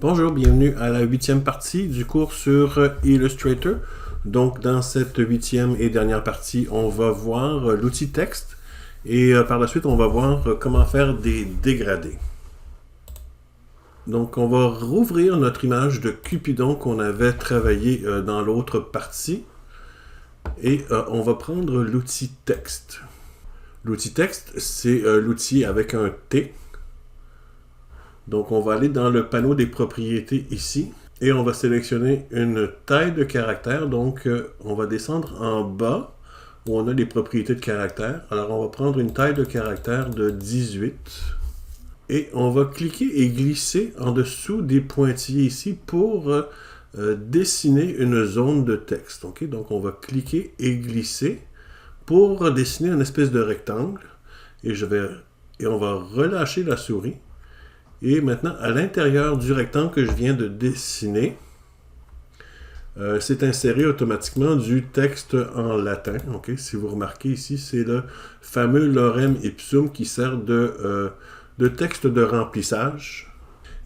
Bonjour, bienvenue à la 8e partie du cours sur Illustrator. Donc, dans cette 8e et dernière partie, on va voir l'outil texte et par la suite, on va voir comment faire des dégradés. Donc, on va rouvrir notre image de Cupidon qu'on avait travaillé dans l'autre partie et on va prendre l'outil texte. L'outil texte, c'est l'outil avec un T. Donc, on va aller dans le panneau des propriétés ici et on va sélectionner une taille de caractère. Donc, on va descendre en bas où on a les propriétés de caractère. Alors, on va prendre une taille de caractère de 18 et on va cliquer et glisser en dessous des pointillés ici pour dessiner une zone de texte. Okay? Donc, on va cliquer et glisser pour dessiner une espèce de rectangle et on va relâcher la souris. Et maintenant, à l'intérieur du rectangle que je viens de dessiner, c'est inséré automatiquement du texte en latin. Okay? Si vous remarquez ici, c'est le fameux lorem ipsum qui sert de texte de remplissage.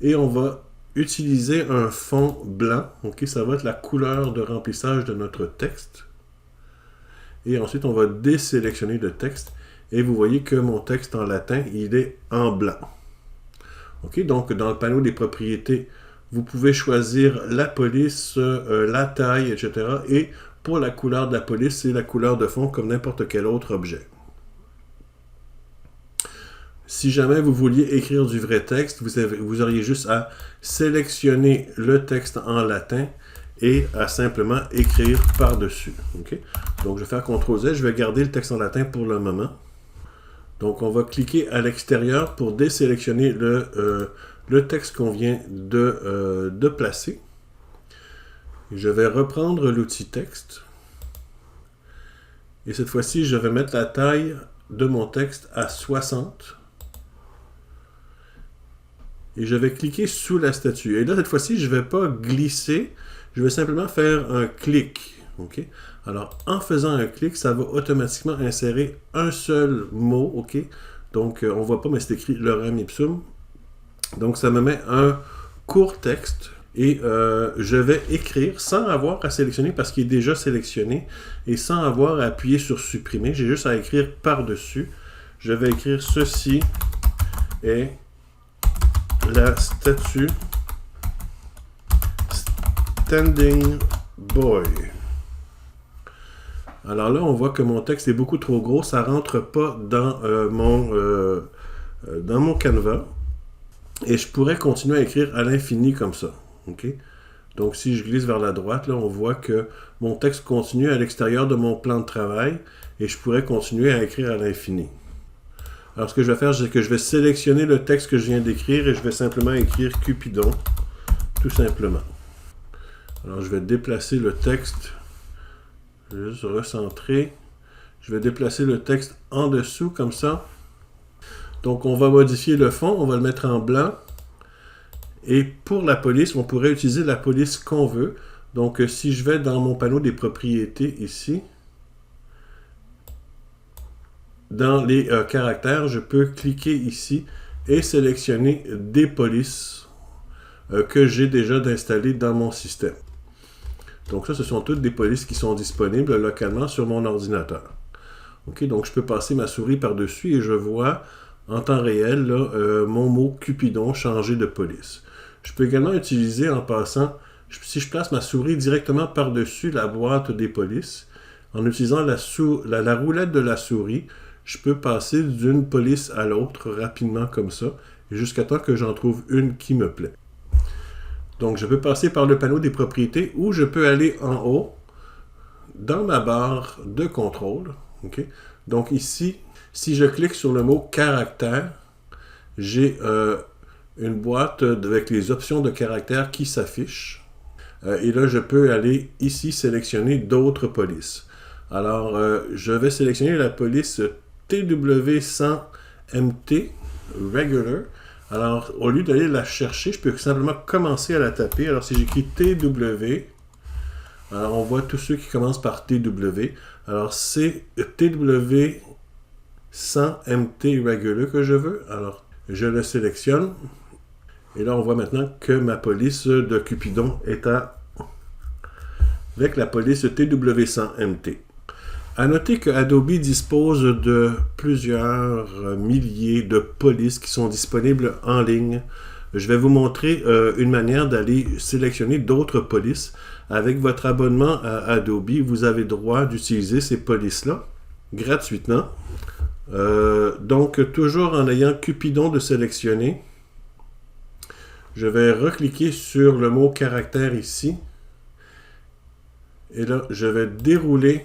Et on va utiliser un fond blanc. Okay? Ça va être la couleur de remplissage de notre texte. Et ensuite, on va désélectionner le texte. Et vous voyez que mon texte en latin, il est en blanc. Okay, donc, dans le panneau des propriétés, vous pouvez choisir la police, la taille, etc. Et pour la couleur de la police, c'est la couleur de fond comme n'importe quel autre objet. Si jamais vous vouliez écrire du vrai texte, vous auriez juste à sélectionner le texte en latin et à simplement écrire par-dessus. Okay? Donc, je vais faire CTRL-Z, je vais garder le texte en latin pour le moment. Donc, on va cliquer à l'extérieur pour désélectionner le texte qu'on vient de placer. Je vais reprendre l'outil texte. Et cette fois-ci, je vais mettre la taille de mon texte à 60. Et je vais cliquer sous la statue. Et là, cette fois-ci, je ne vais pas glisser. Je vais simplement faire un clic. Okay? Alors, en faisant un clic, ça va automatiquement insérer un seul mot. Okay? Donc, on ne voit pas, mais c'est écrit lorem ipsum. Donc, ça me met un court texte et je vais écrire sans avoir à sélectionner parce qu'il est déjà sélectionné et sans avoir à appuyer sur supprimer. J'ai juste à écrire par-dessus. Je vais écrire ceci est la statue Standing Boy. Alors là, on voit que mon texte est beaucoup trop gros. Ça ne rentre pas dans mon canevas. Et je pourrais continuer à écrire à l'infini comme ça. Okay? Donc, si je glisse vers la droite, là, on voit que mon texte continue à l'extérieur de mon plan de travail. Et je pourrais continuer à écrire à l'infini. Alors, ce que je vais faire, c'est que je vais sélectionner le texte que je viens d'écrire et je vais simplement écrire Cupidon, tout simplement. Alors, je vais déplacer le texte. Je vais juste recentrer. Je vais déplacer le texte en dessous, comme ça. Donc, on va modifier le fond. On va le mettre en blanc. Et pour la police, on pourrait utiliser la police qu'on veut. Donc, si je vais dans mon panneau des propriétés ici, dans les caractères, je peux cliquer ici et sélectionner des polices que j'ai déjà installées dans mon système. Donc ça, ce sont toutes des polices qui sont disponibles localement sur mon ordinateur. Okay, donc je peux passer ma souris par-dessus et je vois en temps réel là, mon mot Cupidon changer de police. Je peux également utiliser en passant, si je place ma souris directement par-dessus la boîte des polices, en utilisant la roulette de la souris, je peux passer d'une police à l'autre rapidement comme ça, jusqu'à temps que j'en trouve une qui me plaît. Donc, je peux passer par le panneau des propriétés ou je peux aller en haut dans ma barre de contrôle. Okay? Donc, ici, si je clique sur le mot caractère, j'ai une boîte avec les options de caractère qui s'affichent. Et là, je peux aller ici sélectionner d'autres polices. Alors, je vais sélectionner la police TW100MT Regular. Alors, au lieu d'aller la chercher, je peux simplement commencer à la taper. Alors, si j'écris TW, alors on voit tous ceux qui commencent par TW. Alors, c'est TW100MT Regular que je veux. Alors, je le sélectionne Et là, on voit maintenant que ma police de Cupidon est avec la police TW100MT. À noter que Adobe dispose de plusieurs milliers de polices qui sont disponibles en ligne. Je vais vous montrer une manière d'aller sélectionner d'autres polices. Avec votre abonnement à Adobe, vous avez droit d'utiliser ces polices-là gratuitement. Donc, toujours en ayant Cupidon de sélectionner, je vais recliquer sur le mot caractère ici. Et là, je vais dérouler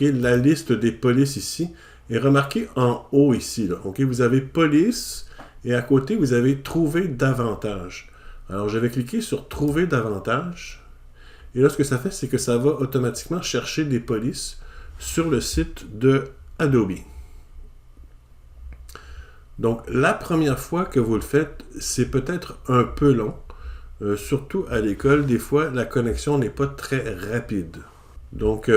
la liste des polices ici. Et remarquez en haut ici, là, vous avez police et à côté, vous avez trouver davantage. Alors, je vais cliquer sur trouver davantage. Et là, ce que ça fait, c'est que ça va automatiquement chercher des polices sur le site de Adobe. Donc, la première fois que vous le faites, c'est peut-être un peu long. Surtout à l'école, des fois, la connexion n'est pas très rapide. Donc,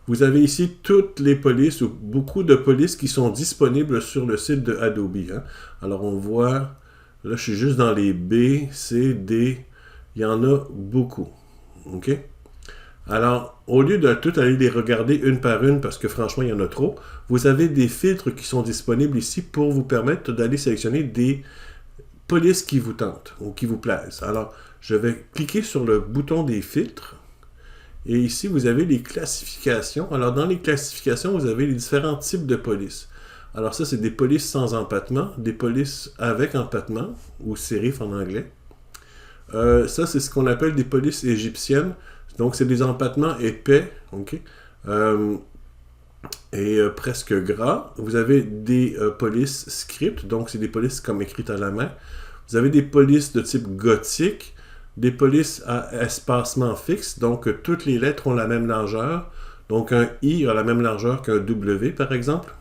vous avez ici toutes les polices ou beaucoup de polices qui sont disponibles sur le site de Adobe. Alors, on voit, là, je suis juste dans les B, C, D. Il y en a beaucoup. OK? Alors, au lieu de tout aller les regarder une par une, parce que franchement, il y en a trop, vous avez des filtres qui sont disponibles ici pour vous permettre d'aller sélectionner des polices qui vous tentent ou qui vous plaisent. Alors, je vais cliquer sur le bouton des filtres. Et ici, vous avez les classifications. Alors, dans les classifications, vous avez les différents types de polices. Alors, ça, c'est des polices sans empattement, des polices avec empattement, ou serif en anglais. Ça, c'est ce qu'on appelle des polices égyptiennes. Donc, c'est des empattements épais, et presque gras. Vous avez des polices script, donc c'est des polices comme écrites à la main. Vous avez des polices de type gothique, des polices à espacement fixe, donc toutes les lettres ont la même largeur. Donc, un I a la même largeur qu'un W, par exemple.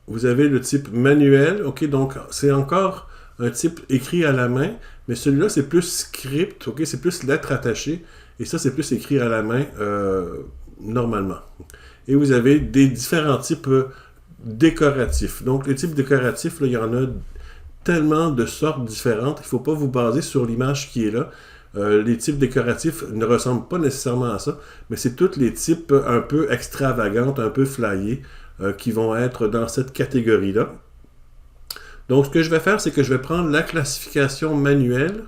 Vous avez le type manuel, donc c'est encore un type écrit à la main, mais celui-là, c'est plus script, c'est plus lettres attachées, et ça, c'est plus écrit à la main normalement. Et vous avez des différents types décoratifs. Donc, les types décoratifs, là, il y en a tellement de sortes différentes, il ne faut pas vous baser sur l'image qui est là. Les types décoratifs ne ressemblent pas nécessairement à ça, mais c'est tous les types un peu extravagants, un peu flyés, qui vont être dans cette catégorie-là. Donc, ce que je vais faire, c'est que je vais prendre la classification manuelle.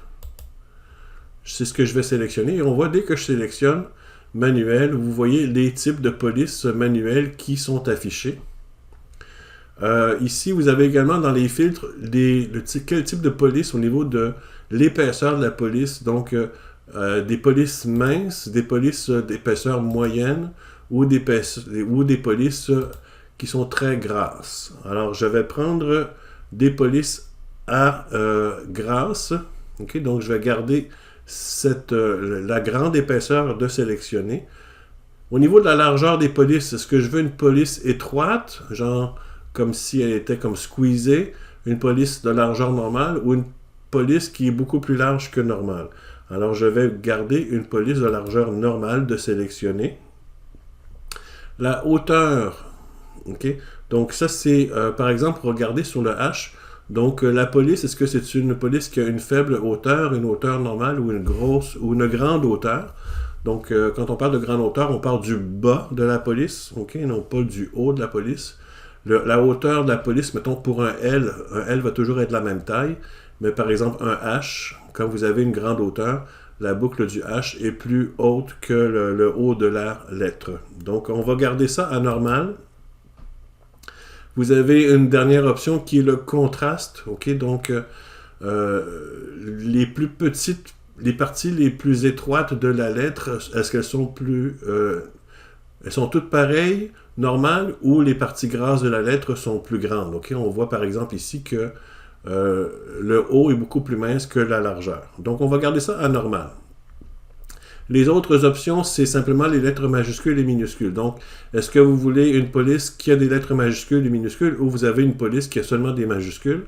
C'est ce que je vais sélectionner. Et on voit, dès que je sélectionne manuel, vous voyez les types de polices manuelles qui sont affichés. Ici, vous avez également dans les filtres quel type de police au niveau de l'épaisseur de la police. Donc, des polices minces, des polices d'épaisseur moyenne ou des polices qui sont très grasses. Alors, je vais prendre des polices à grasse. Donc, je vais garder la grande épaisseur de sélectionner. Au niveau de la largeur des polices, est-ce que je veux une police étroite, genre comme si elle était comme squeezée, une police de largeur normale ou une police qui est beaucoup plus large que normale? Alors, je vais garder une police de largeur normale de sélectionner. La hauteur, donc ça c'est, par exemple, regardez sur le H. Donc, la police, est-ce que c'est une police qui a une faible hauteur, une hauteur normale ou une grosse ou une grande hauteur? Donc, quand on parle de grande hauteur, on parle du bas de la police, non pas du haut de la police. La hauteur de la police, mettons pour un L va toujours être la même taille, mais par exemple un H, quand vous avez une grande hauteur, la boucle du H est plus haute que le haut de la lettre. Donc, on va garder ça à normal. Vous avez une dernière option qui est le contraste. Donc, les plus petites, les parties les plus étroites de la lettre, est-ce qu'elles sont elles sont toutes pareilles, normales, ou les parties grasses de la lettre sont plus grandes? On voit par exemple ici que le haut est beaucoup plus mince que la largeur. Donc, on va garder ça à normal. Les autres options, c'est simplement les lettres majuscules et minuscules. Donc, est-ce que vous voulez une police qui a des lettres majuscules et minuscules ou vous avez une police qui a seulement des majuscules?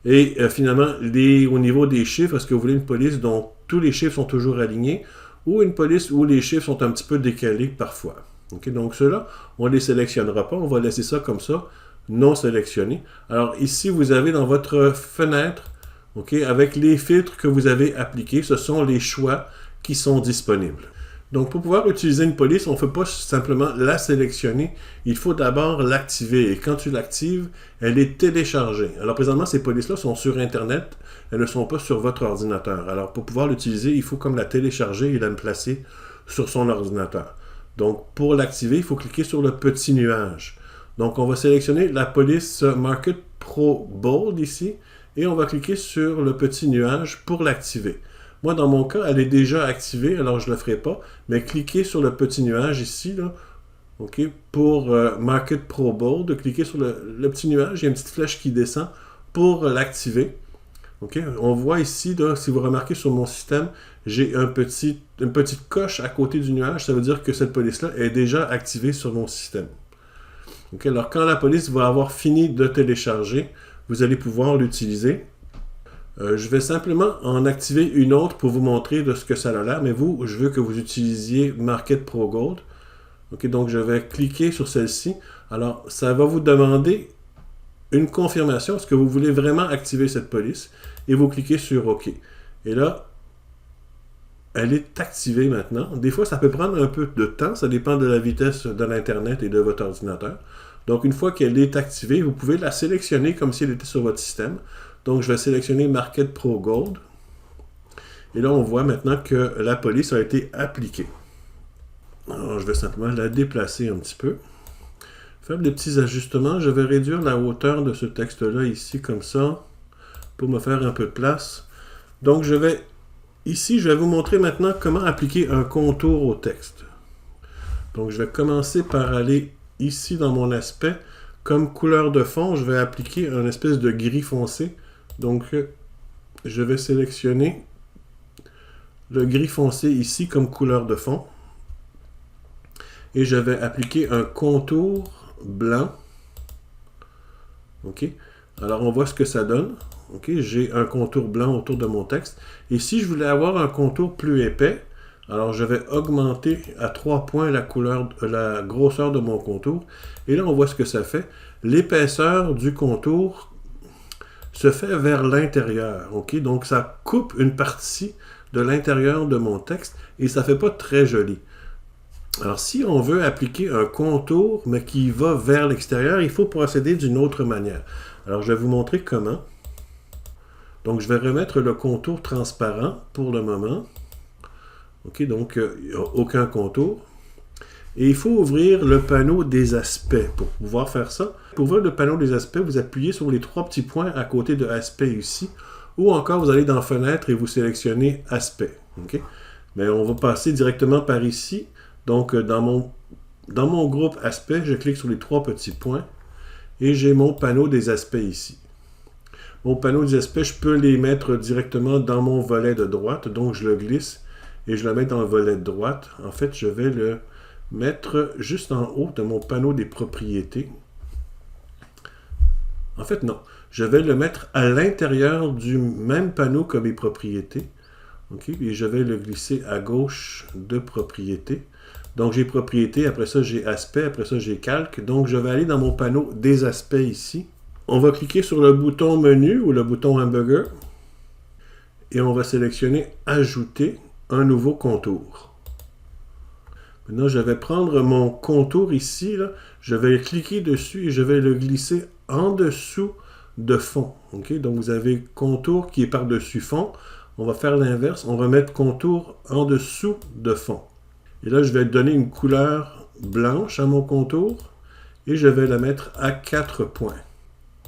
Et finalement, au niveau des chiffres, est-ce que vous voulez une police dont tous les chiffres sont toujours alignés ou une police où les chiffres sont un petit peu décalés parfois? Donc, ceux-là, on ne les sélectionnera pas. On va laisser ça comme ça, non sélectionné. Alors, ici, vous avez dans votre fenêtre Okay? Avec les filtres que vous avez appliqués, ce sont les choix qui sont disponibles. Donc, pour pouvoir utiliser une police, on ne fait pas simplement la sélectionner, il faut d'abord l'activer. Et quand tu l'actives, elle est téléchargée. Alors, présentement, ces polices-là sont sur Internet, elles ne sont pas sur votre ordinateur. Alors, pour pouvoir l'utiliser, il faut comme la télécharger et la placer sur son ordinateur. Donc, pour l'activer, il faut cliquer sur le petit nuage. Donc, on va sélectionner la police Market Pro Bold ici, et on va cliquer sur le petit nuage pour l'activer. Moi, dans mon cas, elle est déjà activée, alors je ne le ferai pas, mais cliquez sur le petit nuage ici, là, okay, pour Market Pro Bold, cliquez sur le petit nuage, il y a une petite flèche qui descend pour l'activer. Okay. On voit ici, là, si vous remarquez sur mon système, j'ai une petite coche à côté du nuage, ça veut dire que cette police-là est déjà activée sur mon système. Okay. Alors, quand la police va avoir fini de télécharger, vous allez pouvoir l'utiliser. Je vais simplement en activer une autre pour vous montrer de ce que ça a l'air, mais vous, je veux que vous utilisiez Market Pro Gold. Okay, donc, je vais cliquer sur celle-ci. Alors, ça va vous demander une confirmation. Est-ce que vous voulez vraiment activer cette police? Et vous cliquez sur OK. Et là, elle est activée maintenant. Des fois, ça peut prendre un peu de temps. Ça dépend de la vitesse de l'Internet et de votre ordinateur. Donc, une fois qu'elle est activée, vous pouvez la sélectionner comme si elle était sur votre système. Donc, je vais sélectionner Market Pro Gold. Et là, on voit maintenant que la police a été appliquée. Alors, je vais simplement la déplacer un petit peu. Faire des petits ajustements. Je vais réduire la hauteur de ce texte-là ici, comme ça, pour me faire un peu de place. Donc, ici, je vais vous montrer maintenant comment appliquer un contour au texte. Donc, je vais commencer par aller ici dans mon aspect. Comme couleur de fond, je vais appliquer une espèce de gris foncé. Donc, je vais sélectionner le gris foncé ici comme couleur de fond. Et je vais appliquer un contour blanc. OK. Alors, on voit ce que ça donne. OK. J'ai un contour blanc autour de mon texte. Et si je voulais avoir un contour plus épais, alors je vais augmenter à 3 points la grosseur de mon contour. Et là, on voit ce que ça fait. L'épaisseur du contour se fait vers l'intérieur. OK? Donc, ça coupe une partie de l'intérieur de mon texte et ça ne fait pas très joli. Alors, si on veut appliquer un contour, mais qui va vers l'extérieur, il faut procéder d'une autre manière. Alors, je vais vous montrer comment. Donc, je vais remettre le contour transparent pour le moment. OK? Donc, il n'y a aucun contour. Et il faut ouvrir le panneau des aspects pour pouvoir faire ça. Pour ouvrir le panneau des aspects, vous appuyez sur les 3 petits points à côté de Aspect ici. Ou encore, vous allez dans Fenêtre et vous sélectionnez Aspect. Okay? Mais on va passer directement par ici. Donc, dans mon groupe Aspect, je clique sur les 3 petits points. Et j'ai mon panneau des aspects ici. Mon panneau des aspects, je peux les mettre directement dans mon volet de droite. Donc, je le glisse et je le mets dans le volet de droite. En fait, je vais le mettre juste en haut de mon panneau des propriétés. En fait, non. Je vais le mettre à l'intérieur du même panneau que mes propriétés. Okay? Et je vais le glisser à gauche de propriétés. Donc, j'ai propriétés, après ça, j'ai aspect, après ça, j'ai calque. Donc, je vais aller dans mon panneau des aspects ici. On va cliquer sur le bouton menu ou le bouton hamburger. Et on va sélectionner ajouter un nouveau contour. Maintenant, je vais prendre mon contour ici, là. Je vais cliquer dessus et je vais le glisser en dessous de fond. Okay? Donc, vous avez contour qui est par-dessus fond. On va faire l'inverse. On va mettre contour en dessous de fond. Et là, je vais donner une couleur blanche à mon contour et je vais la mettre à 4 points.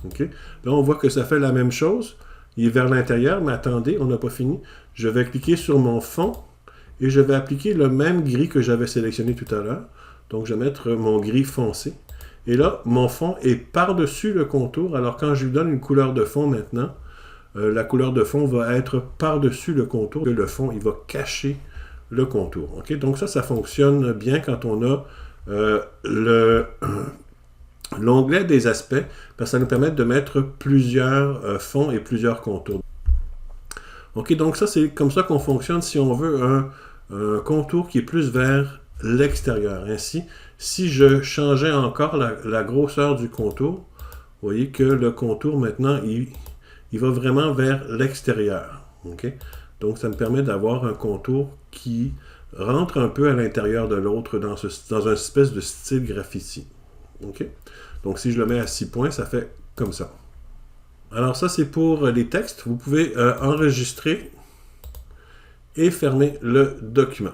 Okay? Là, on voit que ça fait la même chose. Il est vers l'intérieur, mais attendez, on n'a pas fini. Je vais cliquer sur mon fond et je vais appliquer le même gris que j'avais sélectionné tout à l'heure. Donc, je vais mettre mon gris foncé. Et là, mon fond est par-dessus le contour. Alors, quand je lui donne une couleur de fond maintenant, la couleur de fond va être par-dessus le contour. Le fond, il va cacher le contour. Okay? Donc, ça fonctionne bien quand on a l'onglet des aspects, parce que ça nous permet de mettre plusieurs fonds et plusieurs contours. OK, donc ça, c'est comme ça qu'on fonctionne si on veut un contour qui est plus vers l'extérieur. Ainsi, si je changeais encore la grosseur du contour, vous voyez que le contour, maintenant, il il va vraiment vers l'extérieur. Okay? Donc, ça me permet d'avoir un contour qui rentre un peu à l'intérieur de l'autre dans une espèce de style graffiti. Okay? Donc, si je le mets à 6 points, ça fait comme ça. Alors, ça, c'est pour les textes. Vous pouvez enregistrer et fermer le document.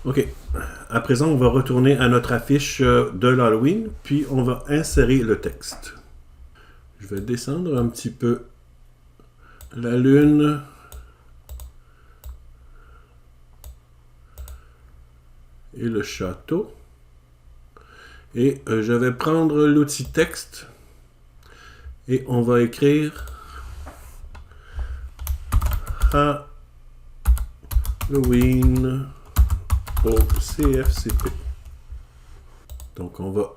OK. À présent, on va retourner à notre affiche de l'Halloween, puis on va insérer le texte. Je vais descendre un petit peu la lune. Et le château. Et je vais prendre l'outil texte et on va écrire Halloween au CFCP. Donc on va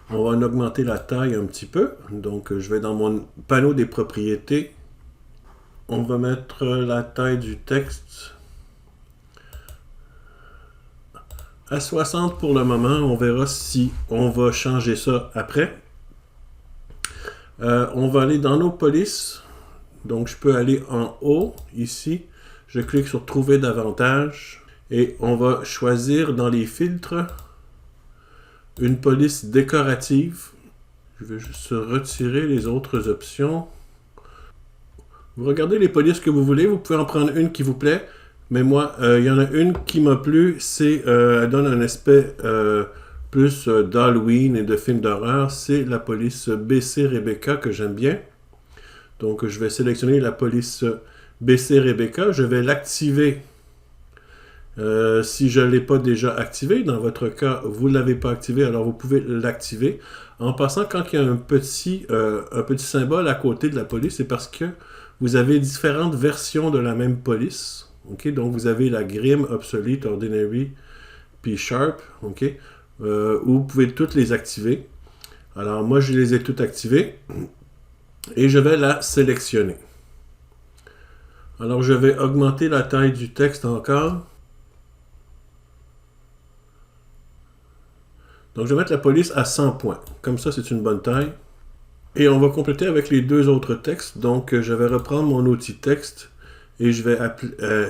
en augmenter la taille un petit peu. Donc je vais dans mon panneau des propriétés. On va mettre la taille du texte à 60 pour le moment. On verra si on va changer ça après. On va aller dans nos polices. Donc je peux aller en haut ici. Je clique sur trouver davantage et on va choisir dans les filtres une police décorative. Je vais juste retirer les autres options. Vous regardez les polices que vous voulez. Vous pouvez en prendre une qui vous plaît. Mais moi, il y en a une qui m'a plu. Elle donne un aspect plus d'Halloween et de film d'horreur. C'est la police BC Rebecca que j'aime bien. Donc, je vais sélectionner la police BC Rebecca. Je vais l'activer si je ne l'ai pas déjà activé. Dans votre cas, vous ne l'avez pas activé, alors vous pouvez l'activer. En passant, quand il y a un petit symbole à côté de la police, c'est parce que vous avez différentes versions de la même police. Okay? Donc, vous avez la Grim, Obsolete, Ordinary, puis Sharp. Okay? Où vous pouvez toutes les activer. Alors, moi, je les ai toutes activées. Et je vais la sélectionner. Alors, je vais augmenter la taille du texte encore. Donc, je vais mettre la police à 100 points. Comme ça, c'est une bonne taille. Et on va compléter avec les deux autres textes. Donc, je vais reprendre mon outil texte et je vais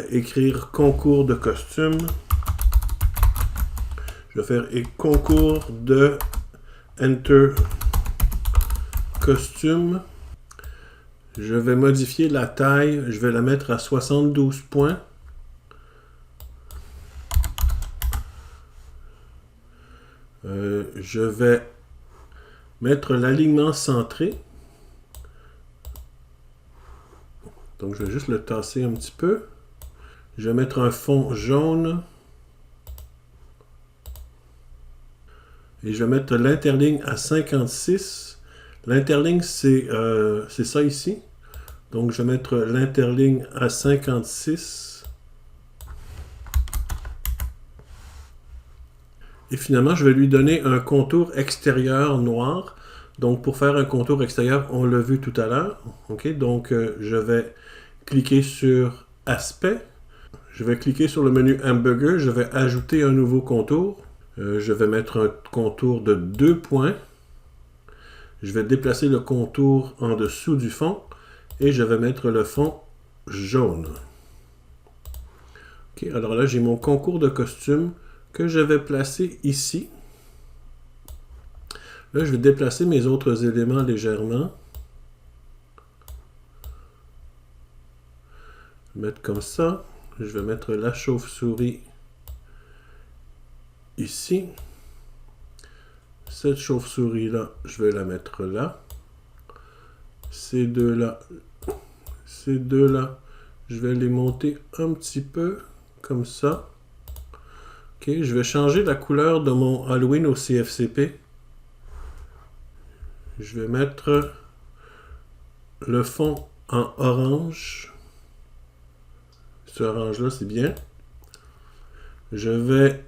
écrire concours de costume. Je vais faire concours de Enter costume. Je vais modifier la taille. Je vais la mettre à 72 points. Je vais mettre l'alignement centré. Donc, je vais juste le tasser un petit peu. Je vais mettre un fond jaune. Et je vais mettre l'interligne à 56. L'interligne, c'est ça ici. Donc, je vais mettre l'interligne à 56. Et finalement, je vais lui donner un contour extérieur noir. Donc, pour faire un contour extérieur, on l'a vu tout à l'heure. Okay? Donc, je vais cliquer sur Aspect. Je vais cliquer sur le menu Hamburger. Je vais ajouter un nouveau contour. Je vais mettre un contour de 2 points. Je vais déplacer le contour en dessous du fond. Et je vais mettre le fond jaune. Okay, alors là, j'ai mon concours de costume que je vais placer ici. Là, je vais déplacer mes autres éléments légèrement. Mettre comme ça. Je vais mettre la chauve-souris ici. Cette chauve-souris-là, je vais la mettre là. Ces deux-là, je vais les monter un petit peu comme ça. Ok, je vais changer la couleur de mon Halloween au CFCP. Je vais mettre le fond en orange. Ce orange-là, c'est bien. Je vais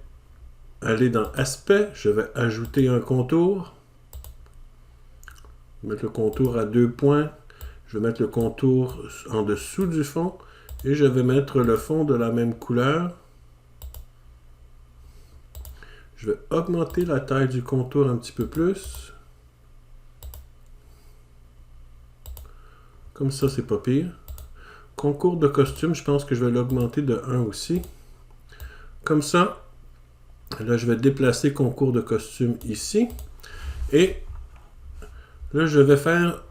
aller dans Aspect. Je vais ajouter un contour. Mettre le contour à 2 points. Je vais mettre le contour en dessous du fond. Et je vais mettre le fond de la même couleur. Je vais augmenter la taille du contour un petit peu plus. Comme ça, c'est pas pire. Concours de costume, je pense que je vais l'augmenter de 1 aussi. Comme ça, là, je vais déplacer concours de costume ici. Et là, je vais faire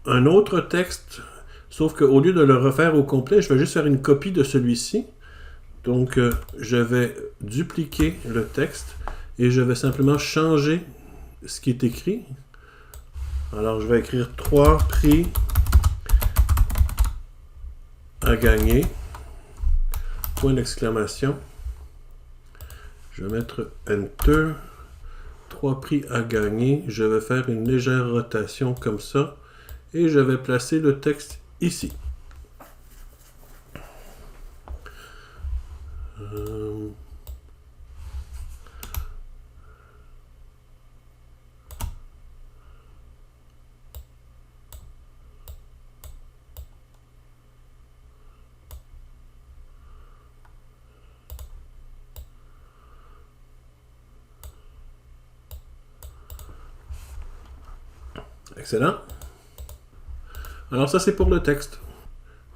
un autre texte, sauf qu'au lieu de le refaire au complet, je vais juste faire une copie de celui-ci. Donc, je vais dupliquer le texte et je vais simplement changer ce qui est écrit. Alors, je vais écrire 3 prix à gagner, point d'exclamation. Je vais mettre Enter, 3 prix à gagner. Je vais faire une légère rotation comme ça et je vais placer le texte ici. Excellent. Alors ça, c'est pour le texte.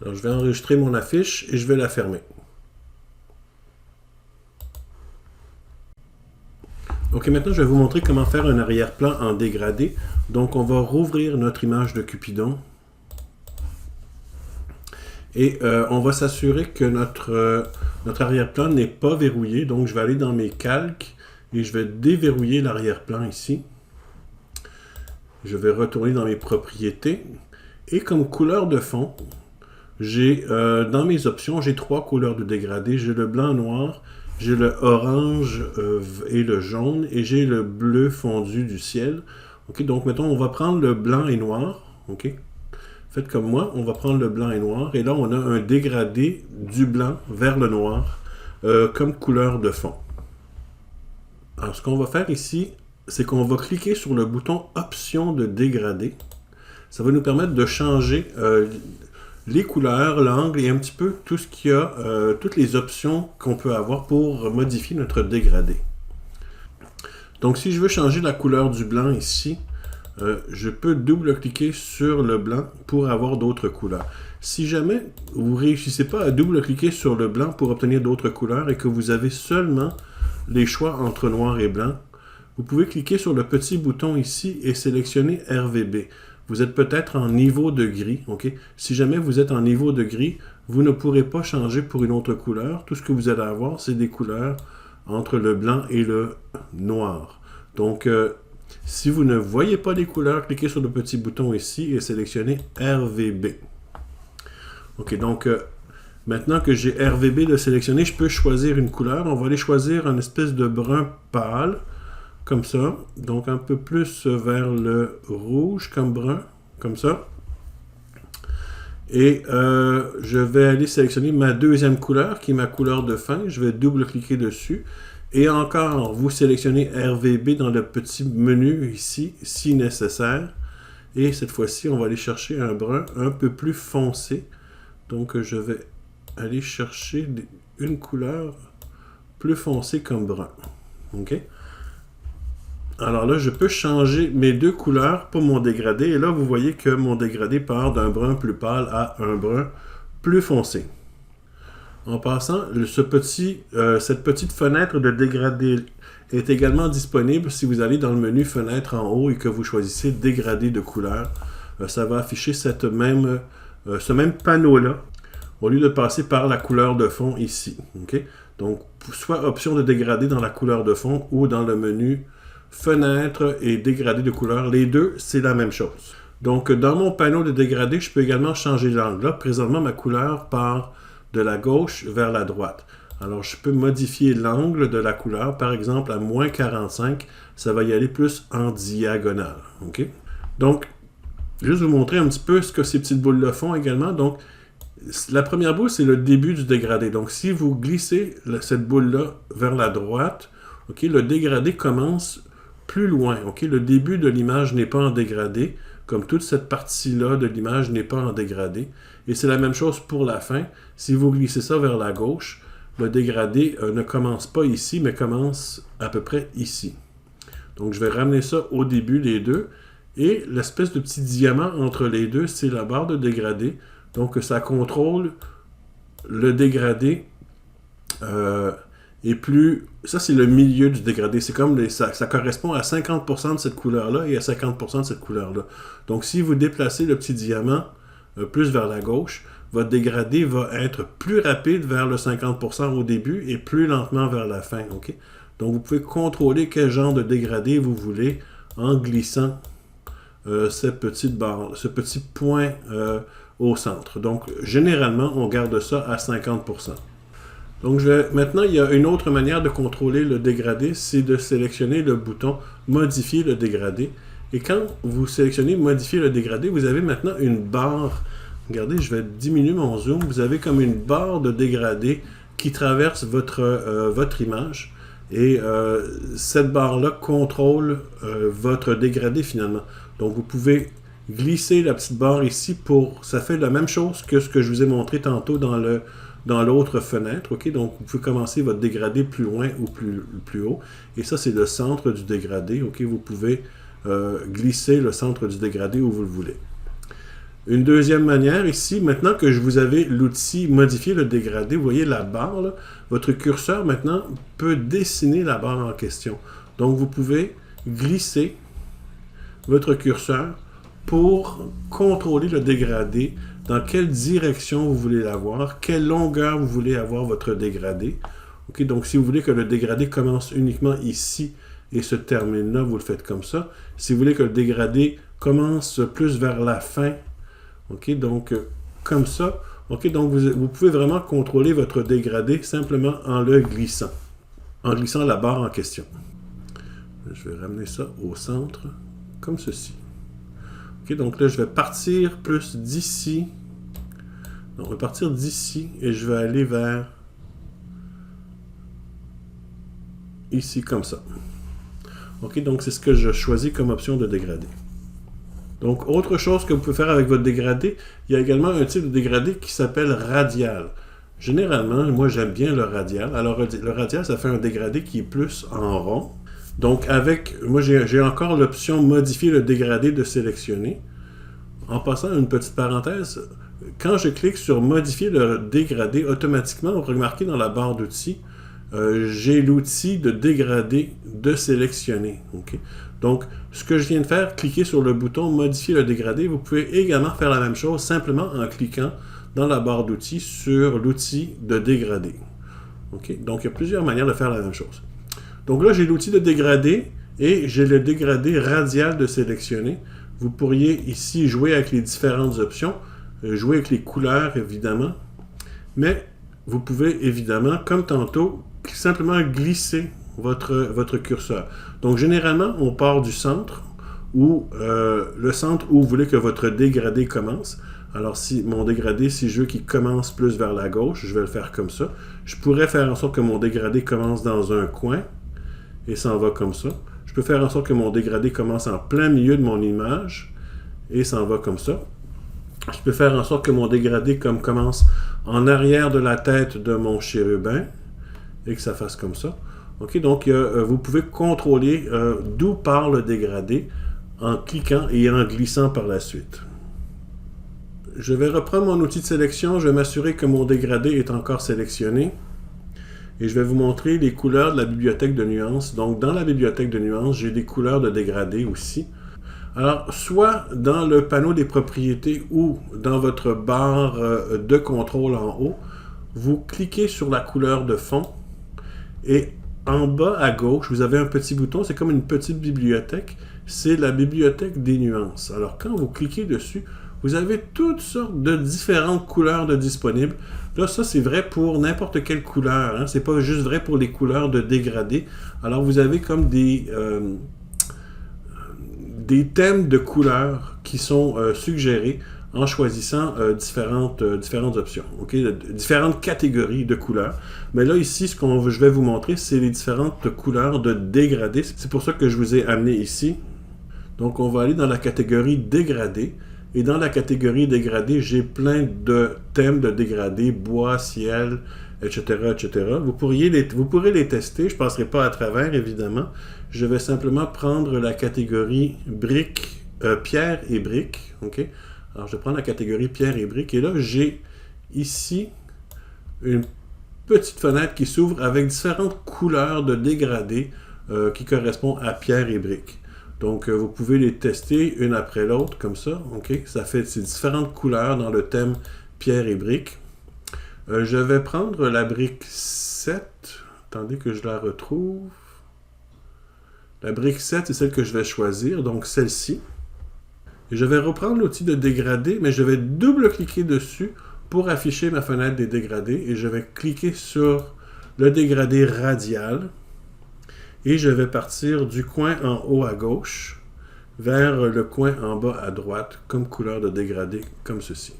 Alors je vais enregistrer mon affiche et je vais la fermer. Ok, maintenant je vais vous montrer comment faire un arrière-plan en dégradé. Donc on va rouvrir notre image de Cupidon. Et on va s'assurer que notre arrière-plan n'est pas verrouillé. Donc je vais aller dans mes calques et je vais déverrouiller l'arrière-plan ici. Je vais retourner dans mes propriétés. Et comme couleur de fond, j'ai dans mes options, j'ai 3 couleurs de dégradé. J'ai le blanc-noir, j'ai le orange et le jaune, et j'ai le bleu fondu du ciel. Okay, donc mettons, on va prendre le blanc et noir. Okay. Faites comme moi, on va prendre le blanc et noir. Et là, on a un dégradé du blanc vers le noir comme couleur de fond. Alors, ce qu'on va faire ici, c'est qu'on va cliquer sur le bouton Options de dégradé. Ça va nous permettre de changer les couleurs, l'angle et un petit peu tout ce qu'il y a, toutes les options qu'on peut avoir pour modifier notre dégradé. Donc si je veux changer la couleur du blanc ici, je peux double-cliquer sur le blanc pour avoir d'autres couleurs. Si jamais vous ne réussissez pas à double-cliquer sur le blanc pour obtenir d'autres couleurs et que vous avez seulement les choix entre noir et blanc, vous pouvez cliquer sur le petit bouton ici et sélectionner RVB. Vous êtes peut-être en niveau de gris. Okay? Si jamais vous êtes en niveau de gris, vous ne pourrez pas changer pour une autre couleur. Tout ce que vous allez avoir, c'est des couleurs entre le blanc et le noir. Donc, si vous ne voyez pas les couleurs, cliquez sur le petit bouton ici et sélectionnez RVB. Ok, donc maintenant que j'ai RVB de sélectionner, je peux choisir une couleur. On va aller choisir une espèce de brun pâle. Comme ça, donc un peu plus vers le rouge comme brun, comme ça. Et je vais aller sélectionner ma deuxième couleur, qui est ma couleur de fin. Je vais double-cliquer dessus. Et encore, vous sélectionnez RVB dans le petit menu ici, si nécessaire. Et cette fois-ci, on va aller chercher un brun un peu plus foncé. Donc, je vais aller chercher une couleur plus foncée comme brun. OK? Alors là, je peux changer mes deux couleurs pour mon dégradé. Et là, vous voyez que mon dégradé part d'un brun plus pâle à un brun plus foncé. En passant, cette petite fenêtre de dégradé est également disponible si vous allez dans le menu Fenêtre en haut et que vous choisissez Dégradé de couleur. Ça va afficher ce même panneau-là au lieu de passer par la couleur de fond ici. Okay? Donc, soit option de dégradé dans la couleur de fond ou dans le menu Fenêtre et dégradé de couleur. Les deux, c'est la même chose. Donc, dans mon panneau de dégradé, je peux également changer l'angle. Là, présentement, ma couleur part de la gauche vers la droite. Alors, je peux modifier l'angle de la couleur. Par exemple, à moins 45, ça va y aller plus en diagonale. Okay? Donc, juste vous montrer un petit peu ce que ces petites boules-là font également. Donc, la première boule, c'est le début du dégradé. Donc, si vous glissez cette boule-là vers la droite, okay, le dégradé commence plus loin. Okay? Le début de l'image n'est pas en dégradé, comme toute cette partie-là de l'image n'est pas en dégradé. Et c'est la même chose pour la fin. Si vous glissez ça vers la gauche, le dégradé ne commence pas ici, mais commence à peu près ici. Donc, je vais ramener ça au début, les deux. Et l'espèce de petit diamant entre les deux, c'est la barre de dégradé. Donc, ça contrôle le dégradé. Et plus... Ça, c'est le milieu du dégradé. C'est comme ça correspond à 50% de cette couleur-là et à 50% de cette couleur-là. Donc, si vous déplacez le petit diamant plus vers la gauche, votre dégradé va être plus rapide vers le 50% au début et plus lentement vers la fin. Okay? Donc, vous pouvez contrôler quel genre de dégradé vous voulez en glissant cette petite barre, ce petit point au centre. Donc, généralement, on garde ça à 50%. Donc, maintenant, il y a une autre manière de contrôler le dégradé, c'est de sélectionner le bouton « Modifier le dégradé ». Et quand vous sélectionnez « Modifier le dégradé », vous avez maintenant une barre. Regardez, je vais diminuer mon zoom. Vous avez comme une barre de dégradé qui traverse votre image. Et cette barre-là contrôle votre dégradé finalement. Donc, vous pouvez glisser la petite barre ici pour... Ça fait la même chose que ce que je vous ai montré tantôt dans l'autre fenêtre. Okay? Donc, vous pouvez commencer votre dégradé plus loin ou plus haut. Et ça, c'est le centre du dégradé. Okay? Vous pouvez glisser le centre du dégradé où vous le voulez. Une deuxième manière, ici, maintenant que vous avez l'outil « Modifier le dégradé », vous voyez la barre, là, votre curseur, maintenant, peut dessiner la barre en question. Donc, vous pouvez glisser votre curseur pour contrôler le dégradé, dans quelle direction vous voulez l'avoir, quelle longueur vous voulez avoir votre dégradé. Okay, donc, si vous voulez que le dégradé commence uniquement ici et se termine là, vous le faites comme ça. Si vous voulez que le dégradé commence plus vers la fin, okay, donc comme ça, okay, donc vous pouvez vraiment contrôler votre dégradé simplement en le glissant la barre en question. Je vais ramener ça au centre, comme ceci. Okay, donc là, je vais partir plus d'ici. Donc, je vais partir d'ici et je vais aller vers ici, comme ça. OK, donc c'est ce que je choisis comme option de dégradé. Donc, autre chose que vous pouvez faire avec votre dégradé, il y a également un type de dégradé qui s'appelle radial. Généralement, moi, j'aime bien le radial. Alors, le radial, ça fait un dégradé qui est plus en rond. Donc, moi, j'ai encore l'option « Modifier le dégradé » de sélectionner. En passant une petite parenthèse, quand je clique sur « Modifier le dégradé », automatiquement, vous remarquez dans la barre d'outils, j'ai l'outil de dégradé de sélectionner. Okay? Donc, ce que je viens de faire, cliquer sur le bouton « Modifier le dégradé », vous pouvez également faire la même chose simplement en cliquant dans la barre d'outils sur l'outil de dégradé. Okay? Donc, il y a plusieurs manières de faire la même chose. Donc là, j'ai l'outil de dégradé et j'ai le dégradé radial de sélectionner. Vous pourriez ici jouer avec les différentes options, jouer avec les couleurs évidemment, mais vous pouvez évidemment, comme tantôt, simplement glisser votre curseur. Donc généralement, on part du centre, ou le centre où vous voulez que votre dégradé commence. Alors si mon dégradé, si je veux qu'il commence plus vers la gauche, je vais le faire comme ça. Je pourrais faire en sorte que mon dégradé commence dans un coin, et s'en va comme ça. Je peux faire en sorte que mon dégradé commence en plein milieu de mon image et s'en va comme ça. Je peux faire en sorte que mon dégradé commence en arrière de la tête de mon chérubin et que ça fasse comme ça. Okay, donc, vous pouvez contrôler d'où part le dégradé en cliquant et en glissant par la suite. Je vais reprendre mon outil de sélection. Je vais m'assurer que mon dégradé est encore sélectionné. Et je vais vous montrer les couleurs de la bibliothèque de nuances. Donc, dans la bibliothèque de nuances, j'ai des couleurs de dégradé aussi. Alors, soit dans le panneau des propriétés ou dans votre barre de contrôle en haut, vous cliquez sur la couleur de fond et en bas à gauche, vous avez un petit bouton, c'est comme une petite bibliothèque, c'est la bibliothèque des nuances. Alors, quand vous cliquez dessus, vous avez toutes sortes de différentes couleurs de disponibles. Là, ça, c'est vrai pour n'importe quelle couleur. Hein? C'est pas juste vrai pour les couleurs de dégradé. Alors, vous avez comme des thèmes de couleurs qui sont suggérés en choisissant différentes options. Okay? Différentes catégories de couleurs. Mais là, ici, ce que je vais vous montrer, c'est les différentes couleurs de dégradé. C'est pour ça que je vous ai amené ici. Donc, on va aller dans la catégorie dégradé. Et dans la catégorie dégradé, j'ai plein de thèmes de dégradé, bois, ciel, etc., etc. Vous pourrez les tester, je ne passerai pas à travers, évidemment. Je vais simplement prendre la catégorie briques, pierre et briques. Okay? Alors, je prends la catégorie pierre et briques, et là, j'ai ici une petite fenêtre qui s'ouvre avec différentes couleurs de dégradé qui correspondent à pierre et briques. Donc, vous pouvez les tester une après l'autre, comme ça. Okay? Ça fait ces différentes couleurs dans le thème pierre et briques. Je vais prendre la brique 7. Attendez que je la retrouve. La brique 7, c'est celle que je vais choisir, donc celle-ci. Et je vais reprendre l'outil de dégradé, mais je vais double-cliquer dessus pour afficher ma fenêtre des dégradés. Et je vais cliquer sur le dégradé radial. Et je vais partir du coin en haut à gauche vers le coin en bas à droite comme couleur de dégradé, comme ceci.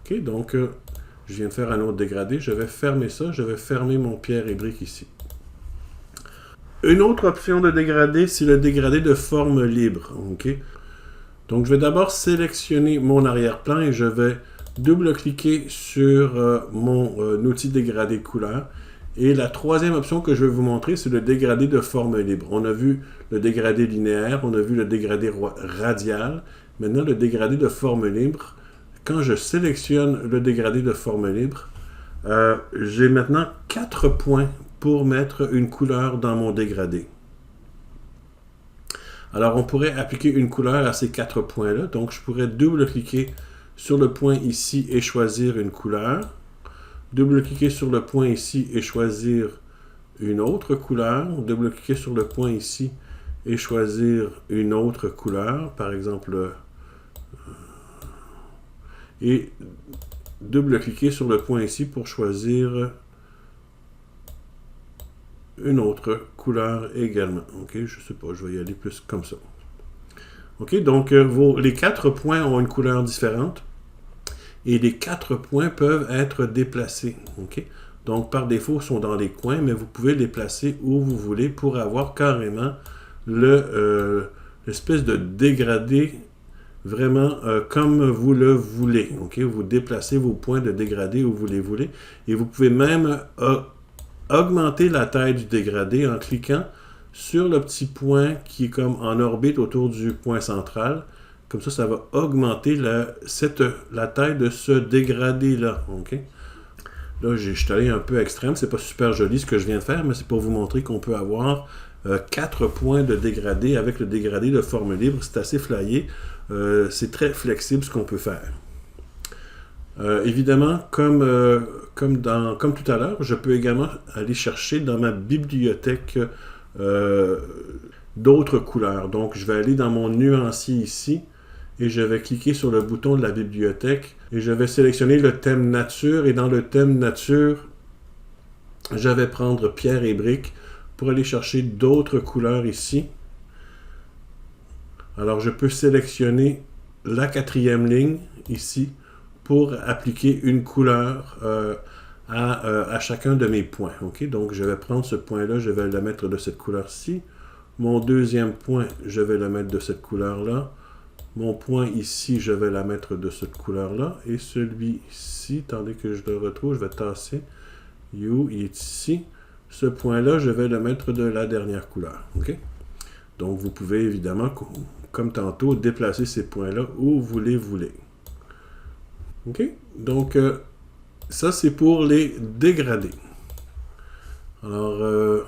Ok, donc je viens de faire un autre dégradé. Je vais fermer ça. Je vais fermer mon pierre et brique ici. Une autre option de dégradé, c'est le dégradé de forme libre. Okay? Donc je vais d'abord sélectionner mon arrière-plan et je vais double-cliquer sur mon outil dégradé couleur. Et la troisième option que je vais vous montrer, c'est le dégradé de forme libre. On a vu le dégradé linéaire, on a vu le dégradé radial. Maintenant, le dégradé de forme libre. Quand je sélectionne le dégradé de forme libre, j'ai maintenant 4 points pour mettre une couleur dans mon dégradé. Alors, on pourrait appliquer une couleur à ces 4 points-là. Donc, je pourrais double-cliquer sur le point ici et choisir une couleur. Double-cliquer sur le point ici et choisir une autre couleur. Double-cliquer sur le point ici et choisir une autre couleur, par exemple, et double-cliquer sur le point ici pour choisir une autre couleur également. Ok, je sais pas, je vais y aller plus comme ça. Ok, donc les 4 points ont une couleur différente. Et les 4 points peuvent être déplacés. Okay? Donc, par défaut, ils sont dans les coins, mais vous pouvez les placer où vous voulez pour avoir carrément l'espèce de dégradé vraiment comme vous le voulez. Okay? Vous déplacez vos points de dégradé où vous les voulez. Et vous pouvez même augmenter la taille du dégradé en cliquant sur le petit point qui est comme en orbite autour du point central. Comme ça, ça va augmenter la taille de ce dégradé-là. Okay? Là, je suis allé un peu extrême. C'est pas super joli ce que je viens de faire, mais c'est pour vous montrer qu'on peut avoir 4 points de dégradé avec le dégradé de forme libre. C'est assez flyé. C'est très flexible ce qu'on peut faire. Évidemment, comme tout à l'heure, je peux également aller chercher dans ma bibliothèque d'autres couleurs. Donc, je vais aller dans mon nuancier ici. Et je vais cliquer sur le bouton de la bibliothèque et je vais sélectionner le thème nature. Et dans le thème nature, je vais prendre pierre et brique pour aller chercher d'autres couleurs ici. Alors, je peux sélectionner la 4e ligne ici pour appliquer une couleur à chacun de mes points. Okay? Donc, je vais prendre ce point-là, je vais le mettre de cette couleur-ci. Mon deuxième point, je vais le mettre de cette couleur-là. Mon point ici, je vais la mettre de cette couleur-là. Et celui-ci, attendez que je le retrouve, je vais tasser. You, il est ici. Ce point-là, je vais le mettre de la dernière couleur. Okay? Donc, vous pouvez évidemment, comme tantôt, déplacer ces points-là où vous les voulez. OK? Donc, ça, c'est pour les dégradés. Alors,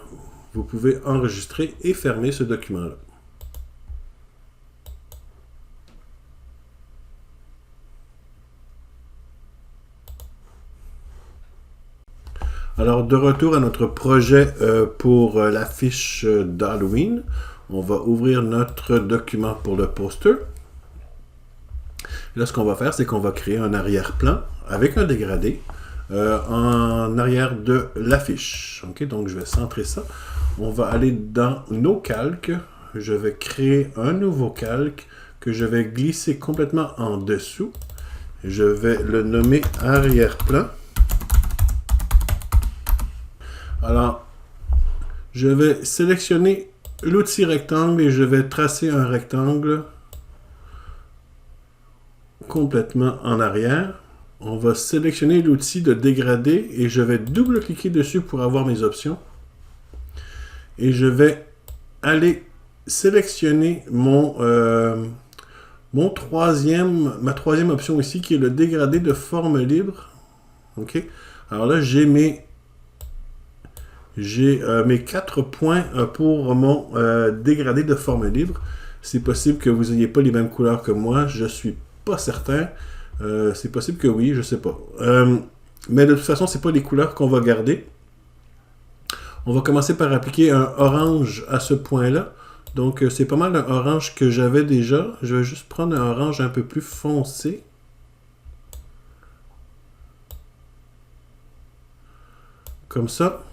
vous pouvez enregistrer et fermer ce document-là. Alors, de retour à notre projet pour l'affiche d'Halloween, on va ouvrir notre document pour le poster. Là, ce qu'on va faire, c'est qu'on va créer un arrière-plan avec un dégradé en arrière de l'affiche. Okay? Donc, je vais centrer ça. On va aller dans nos calques. Je vais créer un nouveau calque que je vais glisser complètement en dessous. Je vais le nommer arrière-plan. Alors, je vais sélectionner l'outil rectangle et je vais tracer un rectangle complètement en arrière. On va sélectionner l'outil de dégradé et je vais double-cliquer dessus pour avoir mes options. Et je vais aller sélectionner ma troisième option ici qui est le dégradé de forme libre. OK? Alors là, j'ai mes 4 points pour mon dégradé de forme libre. C'est possible que vous n'ayez pas les mêmes couleurs que moi. Je ne suis pas certain. C'est possible que oui, je ne sais pas. Mais de toute façon, ce n'est pas les couleurs qu'on va garder. On va commencer par appliquer un orange à ce point-là. Donc, c'est pas mal un orange que j'avais déjà. Je vais juste prendre un orange un peu plus foncé. Comme ça.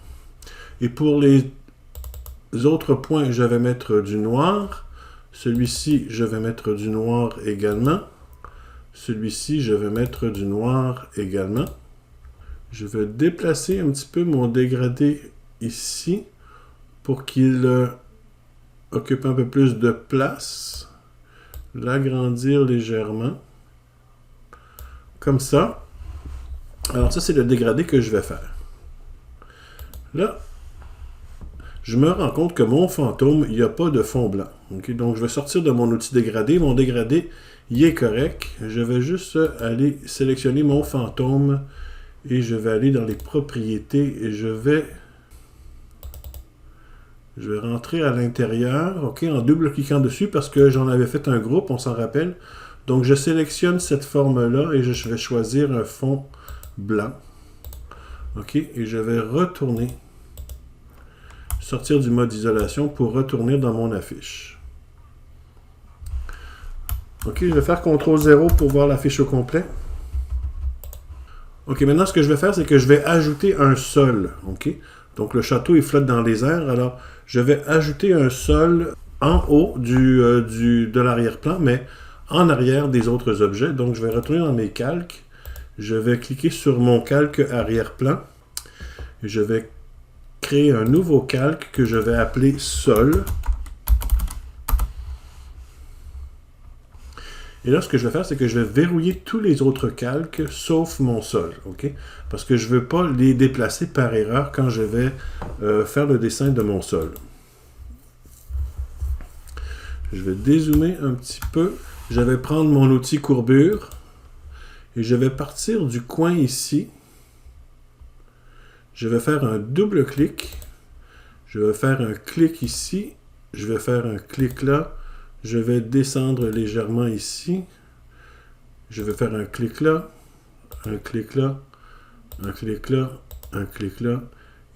Et pour les autres points, je vais mettre du noir. Celui-ci, je vais mettre du noir également. Celui-ci, je vais mettre du noir également. Je vais déplacer un petit peu mon dégradé ici pour qu'il occupe un peu plus de place. L'agrandir légèrement. Comme ça. Alors ça, c'est le dégradé que je vais faire. Là, je me rends compte que mon fantôme, il n'y a pas de fond blanc. Okay? Donc, je vais sortir de mon outil dégradé. Mon dégradé, il est correct. Je vais juste aller sélectionner mon fantôme et je vais aller dans les propriétés et je vais rentrer à l'intérieur, okay, en double-cliquant dessus parce que j'en avais fait un groupe, on s'en rappelle. Donc, je sélectionne cette forme-là et je vais choisir un fond blanc. OK, et je vais retourner, sortir du mode isolation pour retourner dans mon affiche. OK, je vais faire CTRL 0 pour voir l'affiche au complet. OK, maintenant ce que je vais faire, c'est que je vais ajouter un sol. OK, donc le château, il flotte dans les airs. Alors, je vais ajouter un sol en haut de l'arrière-plan, mais en arrière des autres objets. Donc, je vais retourner dans mes calques. Je vais cliquer sur mon calque arrière-plan. Je vais créer un nouveau calque que je vais appeler sol. Et là, ce que je vais faire, c'est que je vais verrouiller tous les autres calques, sauf mon sol. Okay? Parce que je ne veux pas les déplacer par erreur quand je vais faire le dessin de mon sol. Je vais dézoomer un petit peu. Je vais prendre mon outil courbure. Et je vais partir du coin ici. Je vais faire un double clic. Je vais faire un clic ici. Je vais faire un clic là. Je vais descendre légèrement ici. Je vais faire un clic là. Un clic là. Un clic là. Un clic là.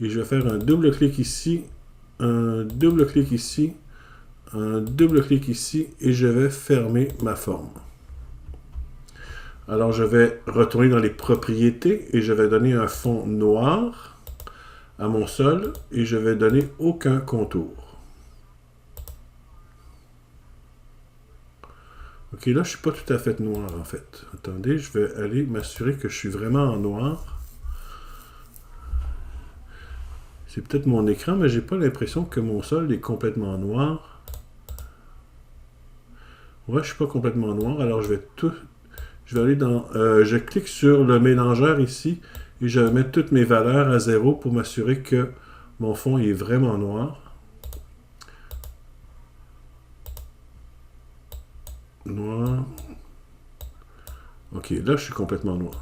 Et je vais faire un double clic ici. Un double clic ici. Un double clic ici. Et je vais fermer ma forme. Alors, je vais retourner dans les propriétés et je vais donner un fond noir à mon sol et je vais donner aucun contour. OK, là, je ne suis pas tout à fait noir, en fait. Attendez, je vais aller m'assurer que je suis vraiment en noir. C'est peut-être mon écran, mais j'ai pas l'impression que mon sol est complètement noir. Ouais, je suis pas complètement noir, alors je vais aller dans... je clique sur le mélangeur ici et je vais mettre toutes mes valeurs à 0 pour m'assurer que mon fond est vraiment noir. Noir. OK, là, je suis complètement noir.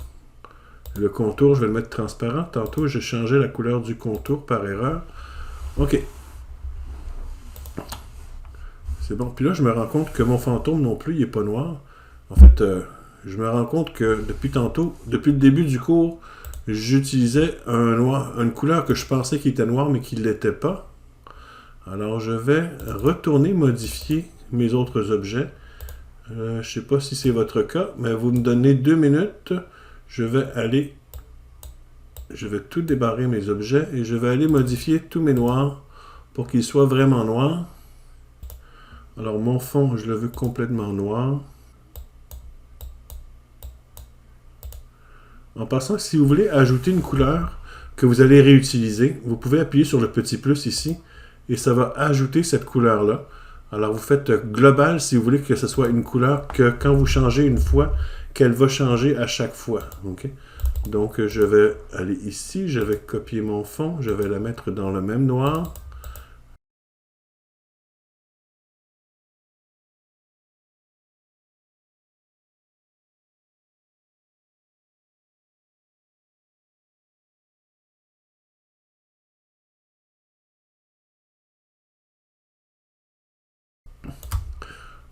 Le contour, je vais le mettre transparent. Tantôt, j'ai changé la couleur du contour par erreur. OK. C'est bon. Puis là, je me rends compte que mon fantôme non plus, il n'est pas noir. En fait, je me rends compte que depuis tantôt, depuis le début du cours, j'utilisais une couleur que je pensais qu'il était noir, mais qui ne l'était pas. Alors, je vais retourner modifier mes autres objets. Je ne sais pas si c'est votre cas, mais vous me donnez 2 minutes. Je vais tout débarrer mes objets et je vais aller modifier tous mes noirs pour qu'ils soient vraiment noirs. Alors, mon fond, je le veux complètement noir. En passant, si vous voulez ajouter une couleur que vous allez réutiliser, vous pouvez appuyer sur le petit plus ici et ça va ajouter cette couleur-là. Alors, vous faites global si vous voulez que ce soit une couleur que quand vous changez une fois, qu'elle va changer à chaque fois. Okay? Donc, je vais aller ici, je vais copier mon fond, je vais la mettre dans le même noir.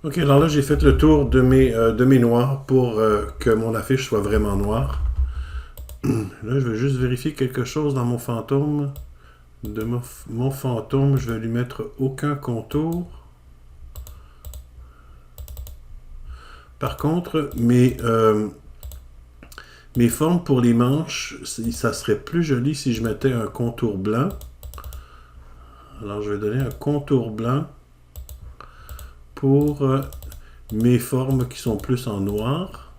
Ok, alors là, j'ai fait le tour de mes noirs pour que mon affiche soit vraiment noire. Là, je vais juste vérifier quelque chose dans mon fantôme. De mon fantôme, je vais lui mettre aucun contour. Par contre, mes formes pour les manches, ça serait plus joli si je mettais un contour blanc. Alors, je vais donner un contour blanc pour mes formes qui sont plus en noir.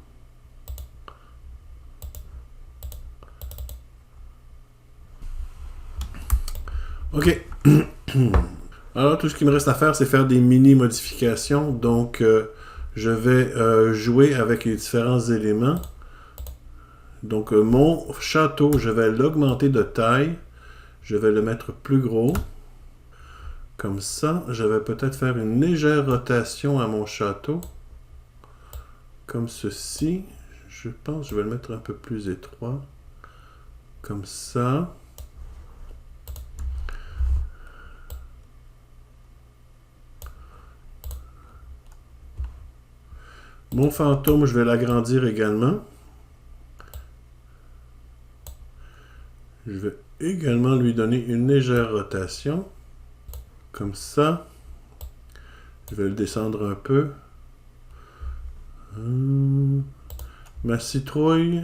OK. Alors, tout ce qu'il me reste à faire, c'est faire des mini-modifications. Donc, je vais jouer avec les différents éléments. Donc, mon château, je vais l'augmenter de taille. Je vais le mettre plus gros. Comme ça, je vais peut-être faire une légère rotation à mon château. Comme ceci. Je pense que je vais le mettre un peu plus étroit. Comme ça. Mon fantôme, je vais l'agrandir également. Je vais également lui donner une légère rotation. Comme ça. Je vais le descendre un peu. Ma citrouille.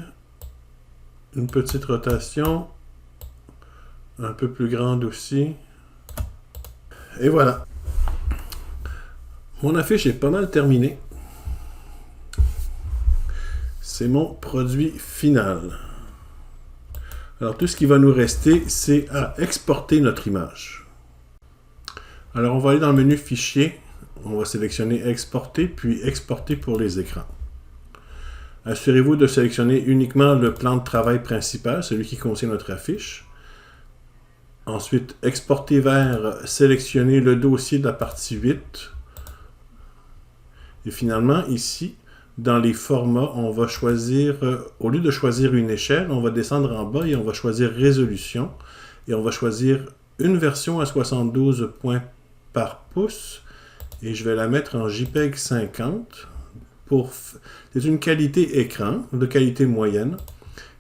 Une petite rotation. Un peu plus grande aussi. Et voilà. Mon affiche est pas mal terminée. C'est mon produit final. Alors, tout ce qui va nous rester, c'est à exporter notre image. Alors, on va aller dans le menu Fichier. On va sélectionner Exporter, puis Exporter pour les écrans. Assurez-vous de sélectionner uniquement le plan de travail principal, celui qui contient notre affiche. Ensuite, Exporter vers, sélectionner le dossier de la partie 8. Et finalement, ici, dans les formats, on va choisir, au lieu de choisir une échelle, on va descendre en bas et on va choisir Résolution. Et on va choisir une version à 72 points par pouce. Et je vais la mettre en JPEG 50. C'est une qualité écran, de qualité moyenne.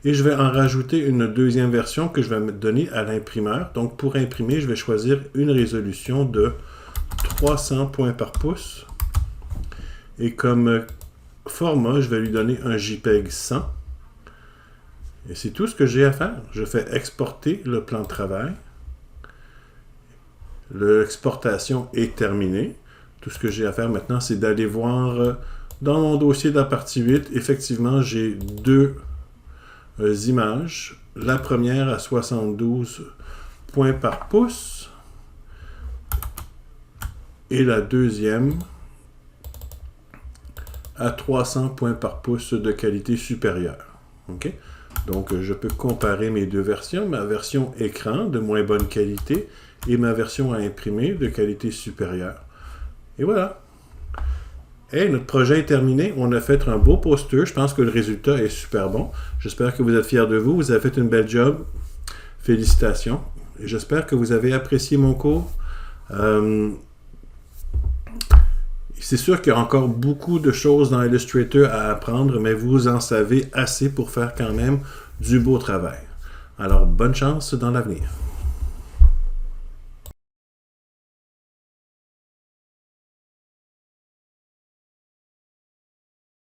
Et je vais en rajouter une deuxième version que je vais me donner à l'imprimeur. Donc pour imprimer, je vais choisir une résolution de 300 points par pouce. Et comme format, je vais lui donner un JPEG 100. Et c'est tout ce que j'ai à faire. Je fais exporter le plan de travail. L'exportation est terminée. Tout ce que j'ai à faire maintenant, c'est d'aller voir dans mon dossier de la partie 8. Effectivement, j'ai deux images. La première à 72 points par pouce. Et la deuxième à 300 points par pouce de qualité supérieure. Okay? Donc, je peux comparer mes deux versions, ma version écran de moins bonne qualité et ma version à imprimer de qualité supérieure. Et voilà. Et notre projet est terminé. On a fait un beau poster. Je pense que le résultat est super bon. J'espère que vous êtes fiers de vous. Vous avez fait une belle job. Félicitations. J'espère que vous avez apprécié mon cours. C'est sûr qu'il y a encore beaucoup de choses dans Illustrator à apprendre, mais vous en savez assez pour faire quand même du beau travail. Alors, bonne chance dans l'avenir.